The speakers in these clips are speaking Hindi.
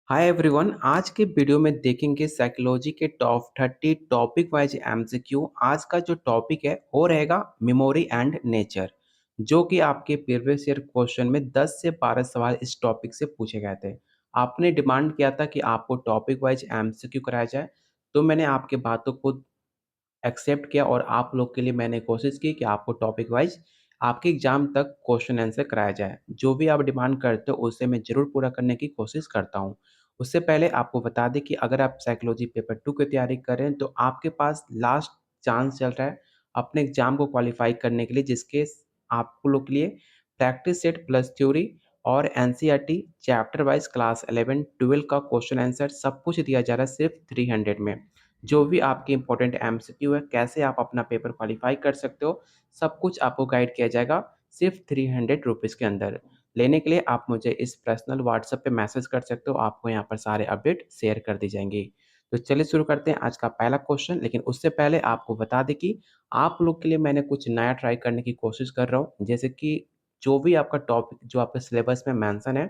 Hi everyone. आज के वीडियो में देखेंगे साइकोलॉजी के टॉप 30 टॉपिक वाइज एमसीक्यू। आज का जो टॉपिक है वो रहेगा मेमोरी एंड नेचर, जो कि आपके प्रीवियस ईयर क्वेश्चन में 10 से 12 सवाल इस टॉपिक से पूछे गए थे। आपने डिमांड किया था कि आपको टॉपिक वाइज एमसीक्यू कराया जाए, तो मैंने आपके बातों को एक्सेप्ट किया और आप लोग के लिए मैंने कोशिश की कि आपको टॉपिक वाइज आपके एग्जाम तक क्वेश्चन आंसर कराया जाए। जो भी आप डिमांड करते हो उसे मैं ज़रूर पूरा करने की कोशिश करता हूँ। उससे पहले आपको बता दें कि अगर आप साइकोलॉजी पेपर 2 की तैयारी कर रहे हैं तो आपके पास लास्ट चांस चल रहा है अपने एग्जाम को क्वालिफाई करने के लिए, जिसके आप लोग के लिए प्रैक्टिस सेट प्लस थ्योरी और एनसीईआरटी चैप्टर वाइज क्लास 11-12 का क्वेश्चन आंसर सब कुछ दिया जा रहा है सिर्फ 300 में। जो भी आपके इम्पोर्टेंट एमसीक्यू है, कैसे आप अपना पेपर क्वालिफ़ाई कर सकते हो, सब कुछ आपको गाइड किया जाएगा सिर्फ़ 300 रुपीज़ के अंदर। लेने के लिए आप मुझे इस पर्सनल व्हाट्सएप पे मैसेज कर सकते हो, आपको यहाँ पर सारे अपडेट शेयर कर दी जाएँगी। तो चलिए शुरू करते हैं आज का पहला क्वेश्चन, लेकिन उससे पहले आपको बता दें कि आप लोग के लिए मैंने कुछ नया ट्राई करने की कोशिश कर रहा हूँ। जैसे कि जो भी आपका टॉपिक जो आपके सिलेबस में मेंशन है,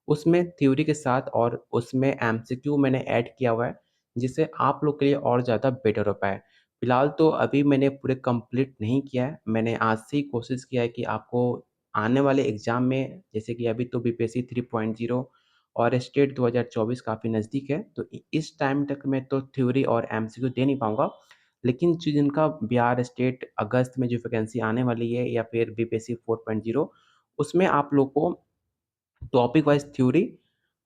उसमें थ्योरी के साथ और उसमें एमसीक्यू मैंने ऐड किया हुआ है, जिससे आप लोग के लिए और ज़्यादा बेटर हो पाए। फिलहाल तो अभी मैंने पूरे कंप्लीट नहीं किया है, मैंने आज से ही कोशिश किया है कि आपको आने वाले एग्ज़ाम में, जैसे कि अभी तो बीपीएससी 3.0 और स्टेट 2024 काफ़ी नज़दीक है, तो इस टाइम तक मैं तो थ्योरी और एमसीक्यू दे नहीं पाऊँगा। लेकिन जो जिनका बिहार स्टेट अगस्त में जो वैकेंसी आने वाली है या फिर बीपीएससी 4.0, उसमें आप लोग को टॉपिक वाइज़ थ्योरी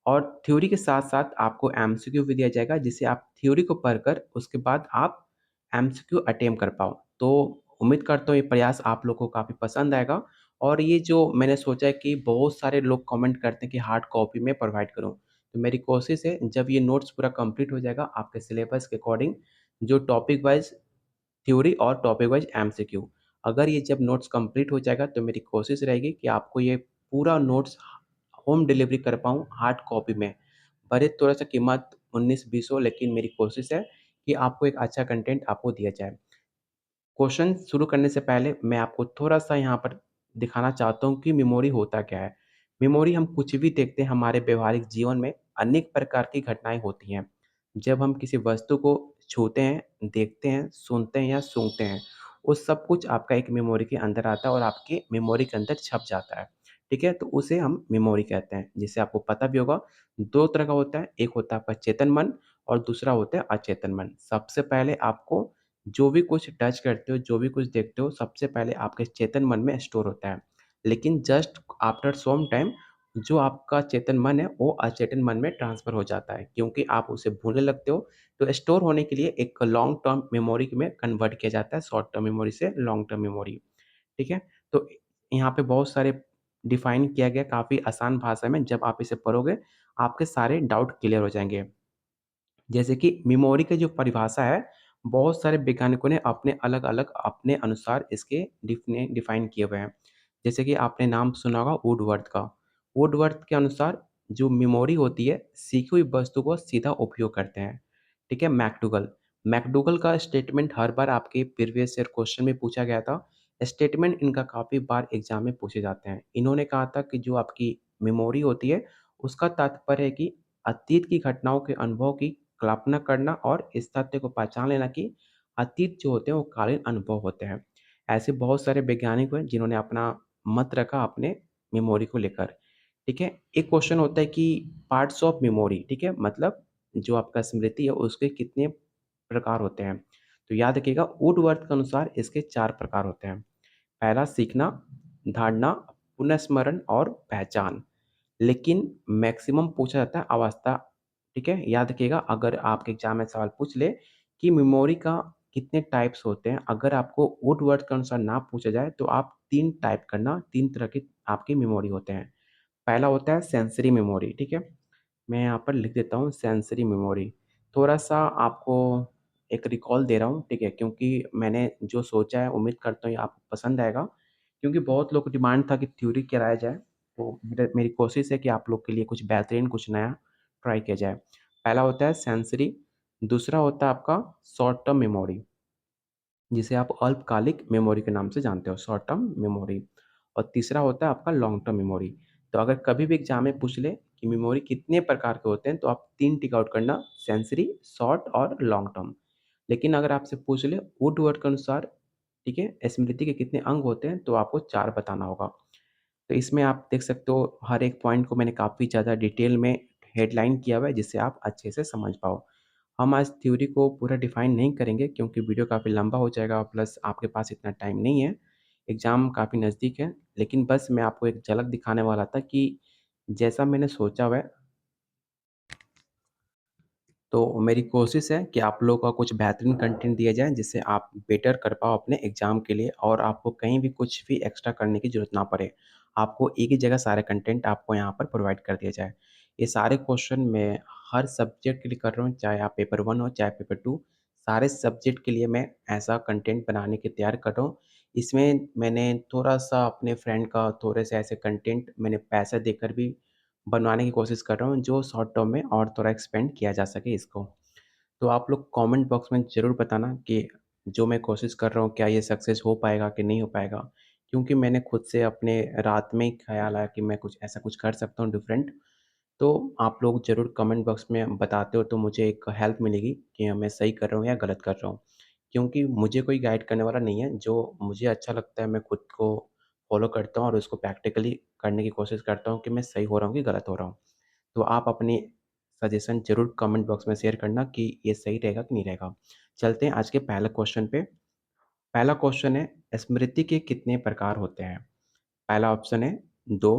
और थ्योरी के साथ-साथ आपको एमसीक्यू भी दिया जाएगा, जिससे आप थ्योरी को पढ़कर उसके बाद आप एमसीक्यू अटेम्प्ट कर पाओ। तो उम्मीद करता हूँ ये प्रयास आप लोग को काफ़ी पसंद आएगा। और ये जो मैंने सोचा है कि बहुत सारे लोग कमेंट करते हैं कि हार्ड कॉपी में प्रोवाइड करूँ। तो मेरी कोशिश है जब ये नोट्स पूरा कंप्लीट हो जाएगा आपके सिलेबस के अकॉर्डिंग, जो टॉपिक वाइज़ थ्योरी और टॉपिक वाइज़ एमसीक्यू, अगर ये जब नोट्स कंप्लीट हो जाएगा तो मेरी कोशिश रहेगी कि आपको ये पूरा नोट्स होम डिलीवरी कर पाऊँ हार्ड कॉपी में। भले थोड़ा-सा कीमत 19-20 हो, लेकिन मेरी कोशिश है कि आपको एक अच्छा कंटेंट आपको दिया जाए। क्वेश्चन शुरू करने से पहले मैं आपको थोड़ा-सा यहाँ पर दिखाना चाहता हूँ कि मेमोरी होता क्या है। मेमोरी हम कुछ भी देखते हैं हमारे व्यवहारिक जीवन में अनेक प्रकार की घटनाएँ होती हैं। जब हम किसी वस्तु को छूते हैं, देखते हैं, सुनते हैं या सूंघते हैं, वो सब कुछ आपका एक मेमोरी के अंदर आता है और आपके मेमोरी के अंदर छप जाता है। ठीक है? तो उसे हम मेमोरी कहते हैं। जैसे आपको पता भी होगा 2 तरह का होता है, एक होता है आपका चेतन मन और दूसरा होता है अचेतन मन। सबसे पहले आपको जो भी कुछ टच करते हो, जो भी कुछ देखते हो, सबसे पहले आपके चेतन मन में स्टोर होता है। लेकिन जस्ट आफ्टर सम टाइम जो आपका चेतन मन है, वो अचेतन मन में ट्रांसफ़र हो जाता है, क्योंकि आप उसे भूलने लगते हो। तो स्टोर होने के लिए एक लॉन्ग टर्म मेमोरी में कन्वर्ट किया जाता है, शॉर्ट टर्म मेमोरी से लॉन्ग टर्म मेमोरी। ठीक है? तो यहाँ पे बहुत सारे डिफ़ाइन किया गया काफ़ी आसान भाषा में, जब आप इसे पढ़ोगे, आपके सारे डाउट क्लियर हो जाएँगे। जैसे कि मेमोरी की जो परिभाषा है, बहुत सारे वैज्ञानिकों ने अपने अलग-अलग अपने अनुसार इसके डिफ़ाइन किए हुए हैं। जैसे कि आपने नाम सुना होगा वुडवर्थ का। वुडवर्थ के अनुसार जो मेमोरी होती है, सीखी हुई वस्तु को सीधा उपयोग करते हैं। ठीक है? मैकडूगल, मैकडूगल का स्टेटमेंट हर बार आपके प्रीवियस ईयर क्वेश्चन में पूछा गया था। स्टेटमेंट इनका काफ़ी बार एग्ज़ाम में पूछे जाते हैं। इन्होंने कहा था कि जो आपकी मेमोरी होती है, उसका तात्पर्य है कि अतीत की घटनाओं के अनुभव की कल्पना करना और इस तथ्य को पहचान लेना कि अतीत जो होते हैं वो कालीन अनुभव होते हैं। ऐसे बहुत सारे वैज्ञानिक हैं जिन्होंने अपना मत रखा अपने मेमोरी को लेकर। ठीक है? एक क्वेश्चन होता है कि पार्ट्स ऑफ मेमोरी, ठीक है? मतलब जो आपका स्मृति है उसके कितने प्रकार होते हैं? तो याद रखिएगा वुडवर्थ के अनुसार इसके 4 प्रकार होते हैं। पहला सीखना, धारणा, पुनःस्मरण और पहचान। लेकिन मैक्सिमम पूछा जाता है अवस्था। ठीक है? याद रखिएगा अगर आपके एग्ज़ाम में सवाल पूछ ले कि मेमोरी का कितने टाइप्स होते हैं, अगर आपको वुडवर्ड के अनुसार ना पूछा जाए तो आप 3 टाइप करना, 3 तरह की आपकी मेमोरी होते हैं। पहला होता है सेंसरी मेमोरी, ठीक है? मैं यहाँ पर लिख देता हूँ सेंसरी मेमोरी। थोड़ा-सा आपको एक रिकॉल दे रहा हूँ, ठीक है? क्योंकि मैंने जो सोचा है उम्मीद करता हूँ ये आपको पसंद आएगा, क्योंकि बहुत लोग को डिमांड था कि थ्योरी कराया जाए, तो मेरी कोशिश है कि आप लोग के लिए कुछ बेहतरीन, कुछ नया ट्राई किया जाए। पहला होता है सेंसरी, दूसरा होता है आपका शॉर्ट टर्म मेमोरी, जिसे आप अल्पकालिक मेमोरी के नाम से जानते हो, शॉर्ट टर्म मेमोरी। और तीसरा होता है आपका लॉन्ग टर्म मेमोरी। तो अगर कभी भी एग्ज़ाम में पूछ ले कि मेमोरी कितने प्रकार के होते हैं, तो आप 3 टिक आउट करना, सेंसरी, शॉर्ट और लॉन्ग टर्म। लेकिन अगर आपसे पूछ ले वुडवर्ड के अनुसार, ठीक है, स्मृति के कितने अंग होते हैं, तो आपको 4 बताना होगा। तो इसमें आप देख सकते हो हर एक पॉइंट को मैंने काफ़ी ज़्यादा डिटेल में हेडलाइन किया हुआ है, जिससे आप अच्छे से समझ पाओ। हम आज थ्योरी को पूरा डिफाइन नहीं करेंगे क्योंकि वीडियो काफ़ी लंबा हो जाएगा, प्लस आपके पास इतना टाइम नहीं है। एग्ज़ाम काफ़ी नज़दीक है, लेकिन बस मैं आपको एक झलक दिखाने वाला था कि जैसा मैंने सोचा हुआ है, तो मेरी कोशिश है कि आप लोगों का कुछ बेहतरीन कंटेंट दिया जाए, जिससे आप बेटर कर पाओ अपने एग्ज़ाम के लिए और आपको कहीं भी कुछ भी एक्स्ट्रा करने की ज़रूरत ना पड़े। आपको एक ही जगह सारे कंटेंट आपको यहाँ पर प्रोवाइड कर दिया जाए। ये सारे क्वेश्चन मैं हर सब्जेक्ट के लिए कर रहा हूँ, चाहे आप पेपर 1 हो, चाहे पेपर 2, सारे सब्जेक्ट के लिए मैं ऐसा कंटेंट बनाने की तैयारी कर रहा हूँ। इसमें मैंने थोड़ा-सा अपने फ्रेंड का थोड़े से ऐसे कंटेंट मैंने पैसा देकर भी बनवाने की कोशिश कर रहा हूँ, जो शॉर्ट टर्म में और थोड़ा एक्सपेंड किया जा सके इसको। तो आप लोग कमेंट बॉक्स में ज़रूर बताना कि जो मैं कोशिश कर रहा हूँ, क्या ये सक्सेस हो पाएगा कि नहीं हो पाएगा? क्योंकि मैंने खुद से अपने रात में ही ख़्याल आया कि मैं कुछ ऐसा कुछ कर सकता हूँ डिफरेंट। तो आप लोग ज़रूर कमेंट बॉक्स में बताते हो तो मुझे एक हेल्प मिलेगी कि मैं सही कर रहा हूँ या गलत कर रहा हूँ। क्योंकि मुझे कोई गाइड करने वाला नहीं है, जो मुझे अच्छा लगता है मैं खुद को फ़ॉलो करता हूँ और उसको प्रैक्टिकली करने की कोशिश करता हूँ कि मैं सही हो रहा हूँ कि गलत हो रहा हूँ। तो आप अपनी सजेशन ज़रूर कमेंट बॉक्स में शेयर करना कि ये सही रहेगा कि नहीं रहेगा। चलते हैं आज के पहले क्वेश्चन पे। पहला क्वेश्चन है, स्मृति के कितने प्रकार होते हैं? पहला ऑप्शन है 2,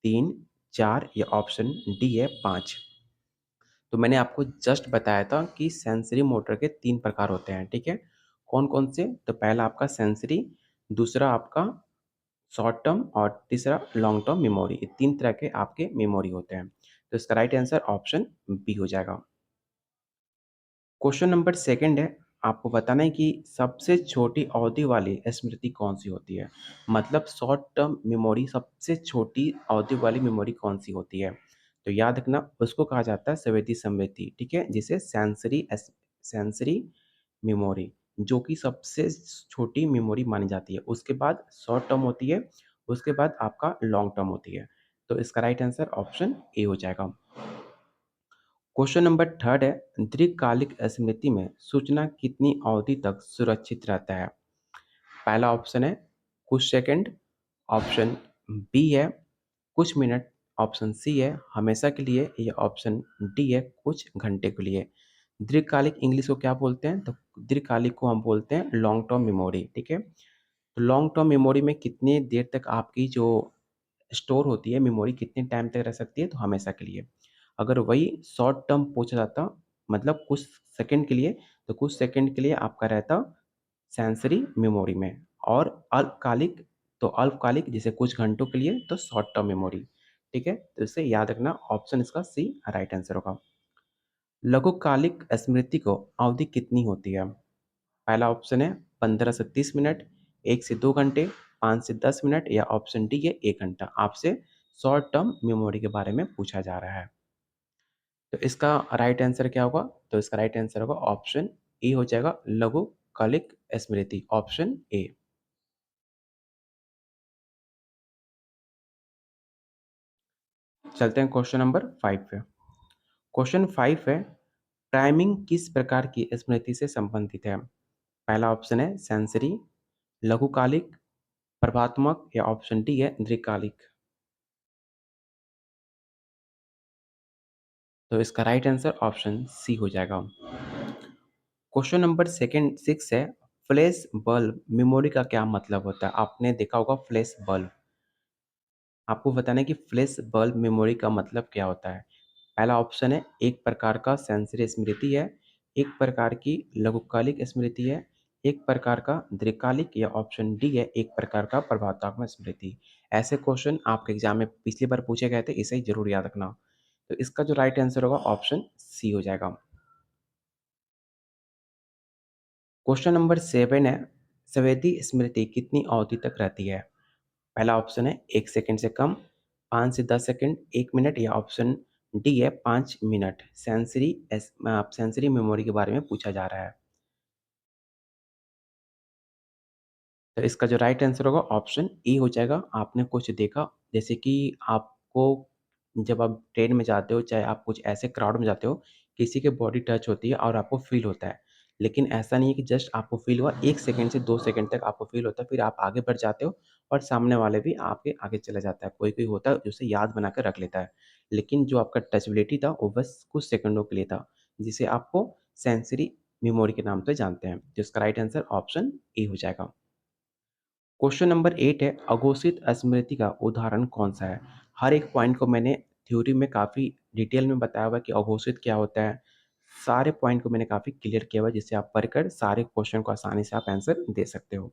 3, 4 या ऑप्शन डी है 5। तो मैंने आपको जस्ट बताया था कि सेंसरी मोटर के 3 प्रकार होते हैं, ठीक है? कौन-कौन से? तो पहला आपका सेंसरी, दूसरा आपका शॉर्ट टर्म और तीसरा लॉन्ग टर्म मेमोरी। ये 3 तरह के आपके मेमोरी होते हैं। तो इसका राइट आंसर ऑप्शन बी हो जाएगा। क्वेश्चन नंबर सेकंड है, आपको बताना है कि सबसे छोटी अवधि वाली स्मृति कौन-सी होती है? मतलब शॉर्ट टर्म मेमोरी सबसे छोटी अवधि वाली मेमोरी कौन-सी होती है? तो याद रखना उसको कहा जाता है स्मृति समृद्धि, ठीक है? जिसे सेंसरी मेमोरी, जो कि सबसे छोटी मेमोरी मानी जाती है। उसके बाद शॉर्ट टर्म होती है, उसके बाद आपका लॉन्ग टर्म होती है। तो इसका राइट आंसर ऑप्शन ए हो जाएगा। क्वेश्चन नंबर थर्ड है, दीर्घकालिक स्मृति में सूचना कितनी अवधि तक सुरक्षित रहता है? पहला ऑप्शन है कुछ सेकंड, ऑप्शन बी है कुछ मिनट, ऑप्शन सी है हमेशा के लिए या ऑप्शन डी है कुछ घंटे के लिए। दीर्घकालिक इंग्लिश को क्या बोलते हैं? तो दीर्घकालिक को हम बोलते हैं लॉन्ग टर्म मेमोरी, ठीक है? तो लॉन्ग टर्म मेमोरी में कितनी देर तक आपकी जो स्टोर होती है मेमोरी कितने टाइम तक रह सकती है? तो हमेशा के लिए। अगर वही शॉर्ट टर्म पूछा जाता मतलब कुछ सेकंड के लिए, तो कुछ सेकंड के लिए आपका रहता सेंसरी मेमोरी में और अल्पकालिक तो अल्पकालिक जैसे कुछ घंटों के लिए तो शॉर्ट टर्म मेमोरी, ठीक है? तो इसे याद रखना ऑप्शन इसका सी राइट आंसर होगा। लघुकालिक स्मृति को अवधि कितनी होती है? पहला ऑप्शन है 15 से 30 मिनट, 1 से 2 घंटे, 5 से 10 मिनट या ऑप्शन डी है 1 घंटा। आपसे शॉर्ट टर्म मेमोरी के बारे में पूछा जा रहा है। तो इसका राइट आंसर क्या होगा? तो इसका राइट आंसर होगा ऑप्शन ए हो जाएगा लघुकालिक स्मृति, ऑप्शन ए। चलते हैं क्वेश्चन नंबर 5 पे। क्वेश्चन 5 है, टाइमिंग किस प्रकार की स्मृति से संबंधित है? पहला ऑप्शन है सेंसरी, लघुकालिक, प्रभात्मक या ऑप्शन डी है दीर्घकालिक। तो इसका राइट आंसर ऑप्शन सी हो जाएगा। क्वेश्चन नंबर सेकंड 6 है, फ्लैश बल्ब मेमोरी का क्या मतलब होता है? आपने देखा होगा फ्लैश बल्ब। आपको बताना है कि फ्लैश बल्ब मेमोरी का मतलब क्या होता है? पहला ऑप्शन है एक प्रकार का सेंसरी स्मृति है, एक प्रकार की लघुकालिक स्मृति है, एक प्रकार का दीर्घकालिक या ऑप्शन डी है एक प्रकार का प्रभावनात्मक स्मृति। ऐसे क्वेश्चन आपके एग्जाम में पिछली बार पूछे गए थे, इसे जरूर याद रखना। तो इसका जो राइट आंसर होगा ऑप्शन सी हो जाएगा। क्वेश्चन नंबर 7 है, संवेदी स्मृति कितनी अवधि तक रहती है? पहला ऑप्शन है 1 सेकंड से कम, 5 से 10 सेकंड, 1 मिनट या ऑप्शन डी है 5 मिनट। सेंसरी मेमोरी के बारे में पूछा जा रहा है। तो इसका जो राइट आंसर होगा ऑप्शन ए हो जाएगा। आपने कुछ देखा जैसे कि आपको जब आप ट्रेन में जाते हो, चाहे आप कुछ ऐसे क्राउड में जाते हो, किसी की बॉडी टच होती है और आपको फ़ील होता है। लेकिन ऐसा नहीं है कि जस्ट आपको फ़ील हुआ, 1 सेकंड से 2 सेकंड तक आपको फ़ील होता है, फिर आप आगे बढ़ जाते हो और सामने वाले भी आपके आगे चला जाता है। कोई-कोई होता है जो उसे याद बना के रख लेता है। लेकिन जो आपका टचेबिलिटी था, वो बस कुछ सेकंडों के लिए था, जिसे आपको सेंसरी मेमोरी के नाम से जानते हैं। तो इसका राइट आंसर ऑप्शन ए हो जाएगा। क्वेश्चन नंबर 8 है, अघोषित स्मृति का उदाहरण कौन-सा है? हर एक पॉइंट को मैंने थ्योरी में काफ़ी डिटेल में बताया हुआ है कि अघोषित क्या होता है। सारे पॉइंट को मैंने काफ़ी क्लियर किया हुआ है, जिससे आप पढ़कर सारे क्वेश्चन को आसानी से आप आंसर दे सकते हो।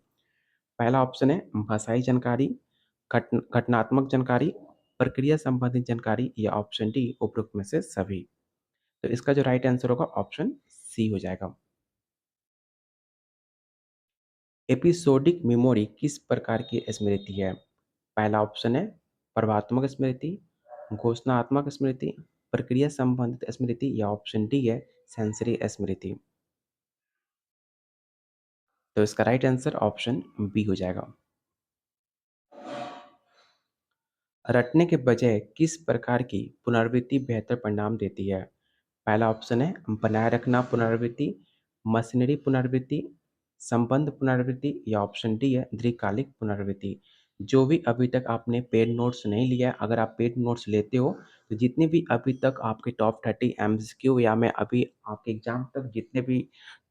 पहला ऑप्शन है भाषाई जानकारी, घटनात्मक जानकारी, प्रक्रिया संबंधित जानकारी या ऑप्शन डी उपरोक्त में से सभी। तो इसका जो राइट आंसर होगा ऑप्शन सी हो जाएगा। एपिसोडिक मेमोरी किस प्रकार की स्मृति है? पहला ऑप्शन है प्रभात्मक स्मृति, घोषणात्मक स्मृति, प्रक्रिया संबंधित स्मृति या ऑप्शन डी है सेंसरी स्मृति। तो इसका राइट आंसर ऑप्शन बी हो जाएगा। रटने के बजाय किस प्रकार की पुनरावृत्ति बेहतर परिणाम देती है? पहला ऑप्शन है बनाए रखना पुनरावृत्ति, मशीनरी पुनरावृत्ति, संबंध पुनरावृत्ति या ऑप्शन डी है दीर्घकालिक पुनरावृत्ति। जो भी अभी तक आपने पेड नोट्स नहीं लिया है, अगर आप पेड नोट्स लेते हो, तो जितने भी अभी तक आपके टॉप 30 एमसीक्यू या मैं अभी आपके एग्ज़ाम तक जितने भी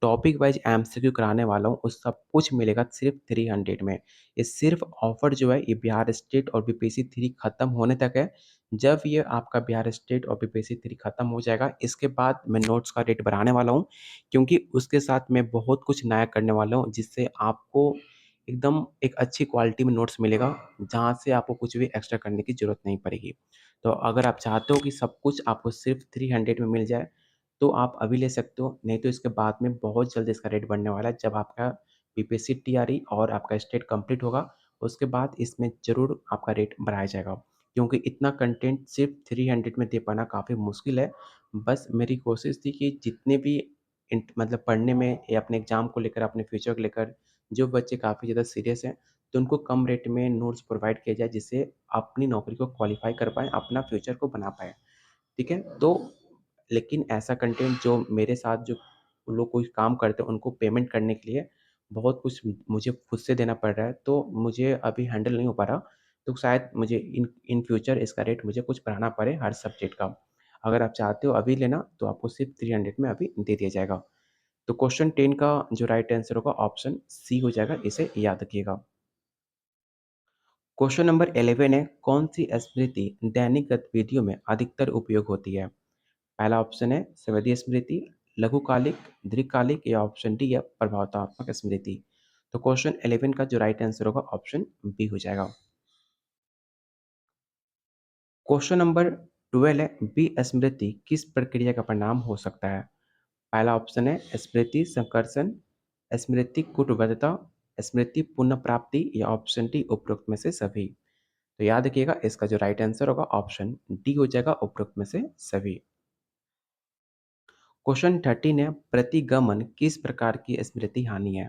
टॉपिक वाइज़ एमसीक्यू कराने वाला हूँ, वो सब कुछ मिलेगा सिर्फ़ 300 में। ये सिर्फ़ ऑफ़र जो है, ये बिहार स्टेट और बीपीएससी 3 खत्म होने तक है। जब ये आपका बिहार स्टेट और बीपीएससी 3 खत्म हो जाएगा, इसके बाद मैं नोट्स का रेट बढ़ाने वाला हूँ, क्योंकि उसके साथ मैं बहुत कुछ नया करने वाला हूँ, जिससे आपको एकदम एक अच्छी क्वालिटी में नोट्स मिलेगा, जहाँ से आपको कुछ भी एक्स्ट्रा करने की ज़रूरत नहीं पड़ेगी। तो अगर आप चाहते हो कि सब कुछ आपको सिर्फ़ 300 में मिल जाए, तो आप अभी ले सकते हो, नहीं तो इसके बाद में बहुत जल्द इसका रेट बढ़ने वाला है। जब आपका बीपीएससी टीआरई और आपका स्टेट कंप्लीट होगा, उसके बाद इसमें ज़रूर आपका रेट बढ़ाया जाएगा। क्योंकि इतना कंटेंट सिर्फ़ 300 में दे पाना काफ़ी मुश्किल है। बस मेरी कोशिश थी कि जितने भी मतलब पढ़ने में या अपने एग्ज़ाम को लेकर, अपने फ्यूचर को लेकर जो बच्चे काफ़ी ज़्यादा सीरियस हैं, तो उनको कम रेट में नोट्स प्रोवाइड किया जाए, जिससे अपनी नौकरी को क्वालीफ़ाई कर पाएँ, अपना फ्यूचर को बना पाएँ। ठीक है? तो लेकिन ऐसा कंटेंट जो मेरे साथ जो लोग कोई काम करते हैं, उनको पेमेंट करने के लिए बहुत कुछ मुझे खुद से देना पड़ रहा है, तो मुझे अभी हैंडल नहीं हो पा रहा। तो शायद मुझे इन इन फ्यूचर इसका रेट मुझे कुछ बढ़ाना पड़े हर सब्जेक्ट का। अगर आप चाहते हो अभी लेना, तो आपको सिर्फ़ 300 में अभी दे दिया जाएगा। तो क्वेश्चन 10 का जो राइट आंसर होगा ऑप्शन सी हो जाएगा, इसे याद रखिएगा। क्वेश्चन नंबर 11 है, कौन-सी स्मृति दैनिक गतिविधियों में अधिकतर उपयोग होती है? पहला ऑप्शन है संवेदी स्मृति, लघुकालिक, दीर्घकालिक या ऑप्शन डी है प्रभावतात्मक स्मृति। तो क्वेश्चन 11 का जो राइट आंसर होगा ऑप्शन बी हो जाएगा। क्वेश्चन नंबर 12 है, विस्मृति किस प्रक्रिया का परिणाम हो सकता है? पहला ऑप्शन है स्मृति संकर्षण, स्मृति कूटबद्धता, स्मृति पुनः-प्राप्ति या ऑप्शन डी उपरोक्त में से सभी। तो याद रखिएगा, इसका जो राइट आंसर होगा ऑप्शन डी हो जाएगा, उपरोक्त में से सभी। क्वेश्चन 13 है, प्रतिगमन किस प्रकार की स्मृति हानि है?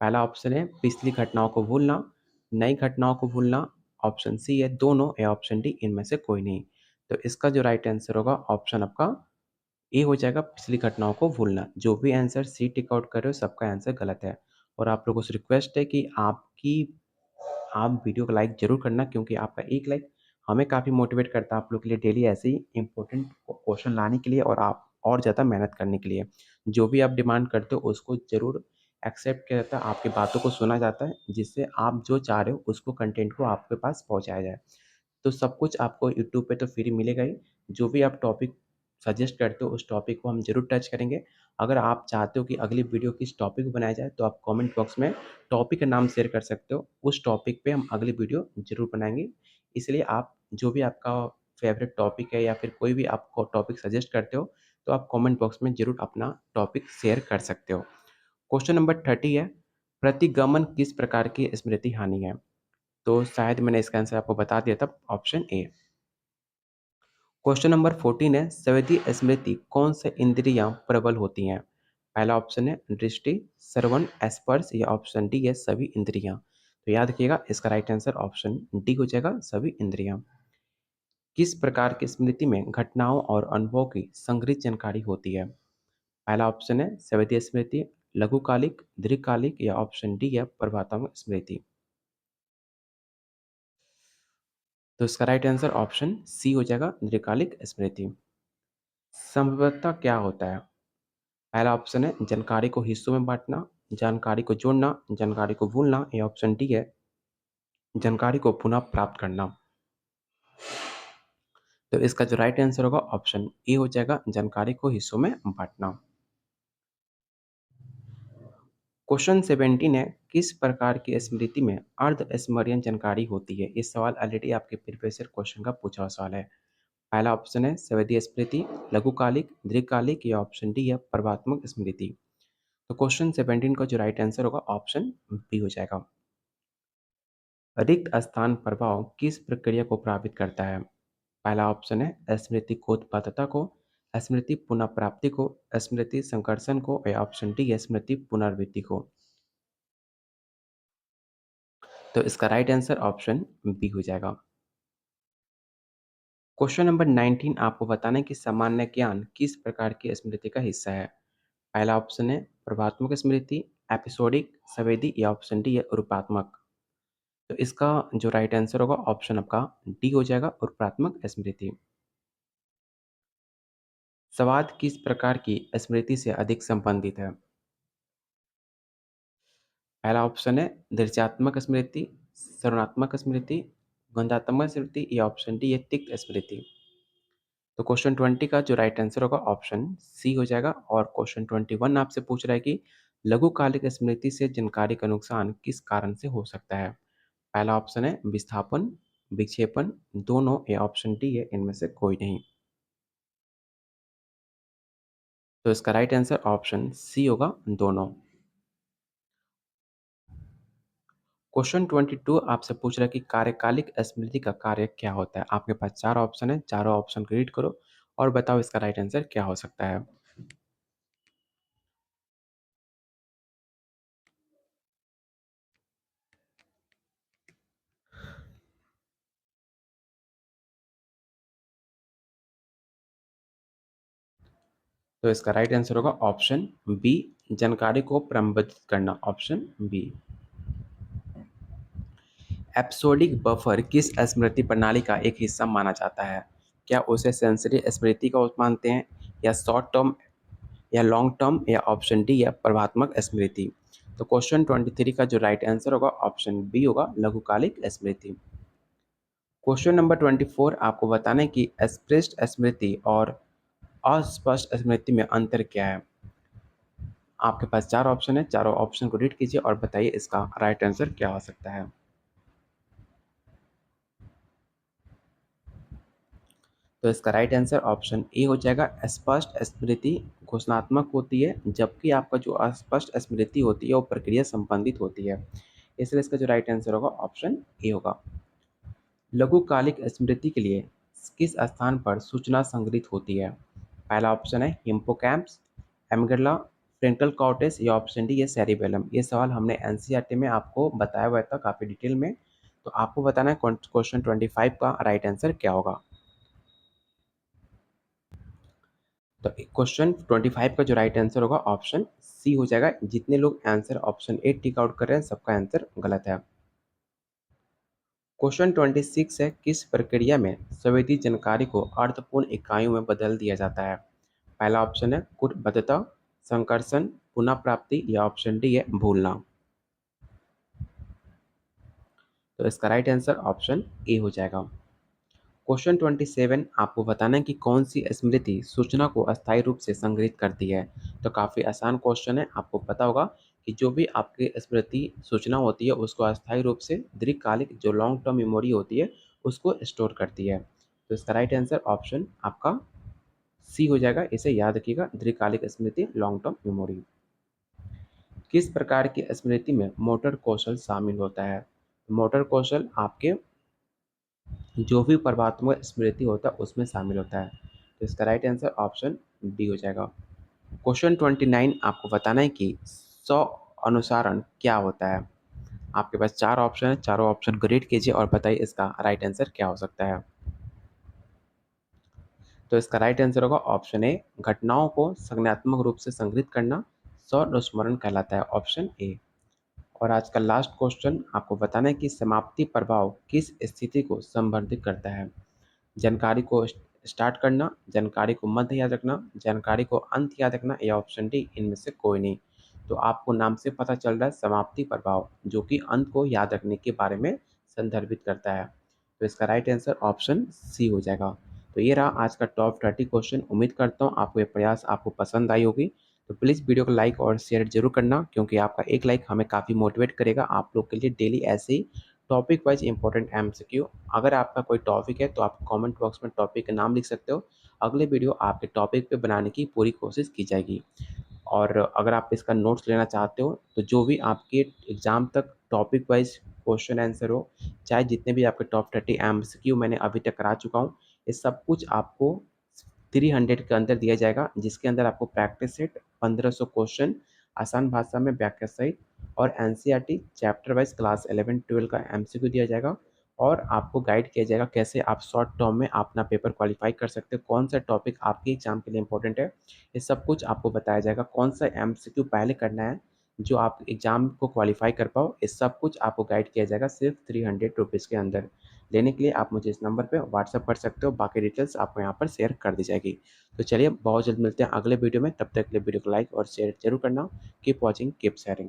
पहला ऑप्शन है पिछली घटनाओं को भूलना, नई घटनाओं को भूलना, ऑप्शन सी है दोनों या ऑप्शन डी इनमें से कोई नहीं। तो इसका जो राइट आंसर होगा ऑप्शन आपका ए हो जाएगा, पिछली घटनाओं को भूलना। जो भी आंसर सी टिक आउट कर रहे हो, सबका आंसर गलत है। और आप लोगों से रिक्वेस्ट है कि आप वीडियो को लाइक ज़रूर करना, क्योंकि आपका एक लाइक हमें काफ़ी मोटिवेट करता है आप लोग के लिए डेली ऐसे ही इम्पोर्टेंट क्वेश्चन लाने के लिए और आप और ज़्यादा मेहनत करने के लिए। जो भी आप डिमांड करते हो उसको ज़रूर एक्सेप्ट किया जाता है, आपकी बातों को सुना जाता है, जिससे आप जो चाह रहे हो उसको कंटेंट को आपके पास पहुँचाया जाए। तो सब कुछ आपको यूट्यूब पे तो फ्री मिलेगा ही। जो भी आप टॉपिक सजेस्ट करते हो, उस टॉपिक को हम ज़रूर टच करेंगे। अगर आप चाहते हो कि अगली वीडियो किस टॉपिक पे बनाया जाए, तो आप कमेंट बॉक्स में टॉपिक का नाम शेयर कर सकते हो। उस टॉपिक पे हम अगली वीडियो ज़रूर बनाएँगे। इसलिए आप जो भी आपका फ़ेवरेट टॉपिक है या फिर कोई भी आपको टॉपिक सजेस्ट करते हो, तो आप कमेंट बॉक्स में ज़रूर अपना टॉपिक शेयर कर सकते हो। क्वेश्चन नंबर 30 है, प्रतिगमन किस प्रकार की स्मृति हानि है? तो शायद मैंने इसका आंसर आपको बता दिया था, ऑप्शन ए। क्वेश्चन नंबर 14 है, संवेदी स्मृति कौन से इंद्रियां प्रबल होती हैं? पहला ऑप्शन है दृष्टि, श्रवण, स्पर्श या ऑप्शन डी है सभी इंद्रियां। तो याद रखिएगा, इसका राइट आंसर ऑप्शन डी हो जाएगा, सभी इंद्रियां। किस प्रकार की स्मृति में घटनाओं और अनुभवों की संग्रहित जानकारी होती है? पहला ऑप्शन है स्वस्थीय स्मृति, लघुकालिक, दीर्घकालिक या ऑप्शन डी है प्रभातात्मक स्मृति। तो इसका राइट आंसर ऑप्शन सी हो जाएगा दीर्घकालिक स्मृति। संभवतः क्या होता है? पहला ऑप्शन है जानकारी को हिस्सों में बांटना, जानकारी को जोड़ना, जानकारी को भूलना या ऑप्शन डी है जानकारी को पुनः प्राप्त करना। तो इसका जो राइट आंसर होगा ऑप्शन ए हो जाएगा जानकारी को हिस्सों में बांटना। क्वेश्चन 17 है किस प्रकार की स्मृति में अर्ध-स्मरणीय जानकारी होती है? ये सवाल ऑलरेडी आपके प्रीवियस ईयर क्वेश्चन का पूछा हुआ सवाल है। पहला ऑप्शन है स्वस्थीय स्मृति, लघुकालिक, दीर्घकालिक या ऑप्शन डी है प्रभात्मक स्मृति। तो क्वेश्चन 17 का जो राइट आंसर होगा ऑप्शन बी हो जाएगा। रिक्त स्थान प्रभाव किस प्रक्रिया को प्रभावित करता है? पहला ऑप्शन है स्मृति कोटपातकता को, स्मृति पुनः प्राप्ति को, स्मृति संकर्षण को या ऑप्शन डी है स्मृति पुनरावृत्ति को। तो इसका राइट आंसर ऑप्शन बी हो जाएगा। क्वेश्चन नंबर 19 आपको बताना है कि सामान्य ज्ञान किस प्रकार की स्मृति का हिस्सा है? पहला ऑप्शन है प्रभात्मक स्मृति, एपिसोडिक, संवेदी या ऑप्शन डी है रूपात्मक। तो इसका जो राइट आंसर होगा ऑप्शन आपका डी हो जाएगा रूपात्मक स्मृति। स्वाद किस प्रकार की स्मृति से अधिक संबंधित है? पहला ऑप्शन है दृश्यात्मक स्मृति, श्रवणात्मक स्मृति, गंधात्मक स्मृति या ऑप्शन डी है तिक्त स्मृति। तो क्वेश्चन 20 का जो राइट आंसर होगा ऑप्शन सी हो जाएगा और क्वेश्चन 21 आपसे पूछ रहा है कि लघुकालिक स्मृति से जानकारी का नुकसान किस कारण से हो सकता है? पहला ऑप्शन है विस्थापन, विक्षेपण, दोनों या ऑप्शन डी है इनमें से कोई नहीं। तो इसका राइट आंसर ऑप्शन सी होगा दोनों। क्वेश्चन 22 आपसे पूछ रहा है कि कार्यकालिक स्मृति का कार्य क्या होता है? आपके पास 4 ऑप्शन है, चारों ऑप्शन को रीड करो और बताओ इसका राइट आंसर क्या हो सकता है। तो इसका राइट आंसर होगा ऑप्शन बी जानकारी को क्रमबद्ध करना, ऑप्शन बी। एपिसोडिक बफर किस स्मृति प्रणाली का एक हिस्सा माना जाता है? क्या उसे सेंसरी स्मृति का मानते हैं या शॉर्ट टर्म या लॉन्ग टर्म या ऑप्शन डी या प्रभात्मक स्मृति? तो क्वेश्चन 23 का जो राइट आंसर होगा ऑप्शन बी होगा लघुकालिक स्मृति। क्वेश्चन नंबर 24 आपको बताना है कि स्पष्ट स्मृति और अस्पष्ट स्मृति में अंतर क्या है? आपके पास 4 ऑप्शन है, चारों ऑप्शन को रीड कीजिए और बताइए इसका राइट आंसर क्या हो सकता है। तो इसका राइट आंसर ऑप्शन ए हो जाएगा। स्पष्ट स्मृति घोषणात्मक होती है, जबकि आपका जो अस्पष्ट स्मृति होती है वो प्रक्रिया संबंधित होती है। इसलिए इसका जो राइट आंसर होगा ऑप्शन ए होगा। लघुकालिक स्मृति के लिए किस स्थान पर सूचना संग्रहित होती है? पहला ऑप्शन है हिप्पोकैम्पस, एमिगडाला, फ्रंटल कॉर्टेक्स या ऑप्शन डी है सेरिबेलम। ये सवाल हमने एनसीईआरटी में आपको बताया हुआ था काफ़ी डिटेल में। तो आपको बताना है क्वेश्चन 25 का राइट आंसर क्या होगा। तो क्वेश्चन 25 का जो राइट आंसर होगा ऑप्शन सी हो जाएगा। जितने लोग answer option A tick out कर रहे हैं सबका आंसर गलत है। क्वेश्चन 26 है किस प्रक्रिया में संवेदी जानकारी को अर्थपूर्ण इकाइयों में बदल दिया जाता है? पहला ऑप्शन है कूटबद्धता, संकर्षण, पुनः प्राप्ति या ऑप्शन डी है भूलना। तो इसका राइट आंसर ऑप्शन ए हो जाएगा। क्वेश्चन 27 आपको बताना है कि कौन सी स्मृति सूचना को अस्थायी रूप से संग्रहित करती है। तो काफ़ी आसान क्वेश्चन है, आपको पता होगा कि जो भी आपकी स्मृति सूचना होती है उसको अस्थायी रूप से दीर्घकालिक जो लॉन्ग टर्म मेमोरी होती है उसको स्टोर करती है। तो इसका राइट आंसर ऑप्शन आपका सी हो जाएगा। इसे याद रखिएगा दीर्घकालिक स्मृति लॉन्ग टर्म मेमोरी। किस प्रकार की स्मृति में मोटर कौशल शामिल होता है? मोटर कौशल आपके जो भी प्रभात्मक स्मृति होता है उसमें शामिल होता है। तो इसका राइट आंसर ऑप्शन डी हो जाएगा। क्वेश्चन 29 आपको बताना है कि स्व अनुसारण क्या होता है? आपके पास 4 ऑप्शन है, चारों ऑप्शन को रीड कीजिए और बताइए इसका राइट आंसर क्या हो सकता है। तो इसका राइट आंसर होगा ऑप्शन ए। घटनाओं को संज्ञानात्मक रूप से संग्रहित करना स्वनुस्मरण कहलाता है, ऑप्शन ए। और आज का लास्ट क्वेश्चन आपको बताना है कि समाप्ति प्रभाव किस स्थिति को संदर्भित करता है। जानकारी को स्टार्ट करना, जानकारी को मध्य याद रखना, जानकारी को अंत याद रखना, या ऑप्शन डी इनमें से कोई नहीं। तो आपको नाम से पता चल रहा है समाप्ति प्रभाव, जो कि अंत को याद रखने के बारे में संदर्भित करता है। तो इसका राइट आंसर ऑप्शन सी हो जाएगा। तो ये रहा आज का टॉप 30 क्वेश्चन। उम्मीद करता हूँ आपको ये प्रयास आपको पसंद आई होगी। तो प्लीज़ वीडियो को लाइक और शेयर जरूर करना, क्योंकि आपका एक लाइक हमें काफ़ी मोटिवेट करेगा आप लोग के लिए डेली ऐसे ही टॉपिक वाइज इंपॉर्टेंट एमसीक्यू। अगर आपका कोई टॉपिक है तो आप कमेंट बॉक्स में टॉपिक का नाम लिख सकते हो। अगले वीडियो आपके टॉपिक पे बनाने की पूरी कोशिश की जाएगी। और अगर आप इसका नोट्स लेना चाहते हो तो जो भी आपके एग्ज़ाम तक टॉपिक वाइज क्वेश्चन आंसर हो, चाहे जितने भी आपके टॉप 30 एमसीक्यू मैंने अभी तक करा चुका हूँ, ये सब कुछ आपको 300 के अंदर दिया जाएगा, जिसके अंदर आपको प्रैक्टिस सेट 1500 क्वेश्चन आसान भाषा में व्याख्या सहित और एनसीईआरटी चैप्टर वाइज क्लास 11-12 का एमसीक्यू दिया जाएगा। और आपको गाइड किया जाएगा कैसे आप शॉर्ट टर्म में अपना पेपर क्वालिफाई कर सकते हो, कौन सा टॉपिक आपके एग्जाम के लिए इंपॉर्टेंट है, ये सब कुछ आपको बताया जाएगा। कौन सा एमसीक्यू पहले करना है जो आप एग्जाम को क्वालिफाई कर पाओ, ये सब कुछ आपको गाइड किया जाएगा सिर्फ 300 रुपीज़ के अंदर। लेने के लिए आप मुझे इस नंबर पे व्हाट्सअप कर सकते हो, बाकी डिटेल्स आपको यहाँ पर शेयर कर दी जाएगी। तो चलिए बहुत जल्द मिलते हैं अगले वीडियो में, तब तक के लिए वीडियो को लाइक और शेयर जरूर करना। Keep watching, keep sharing.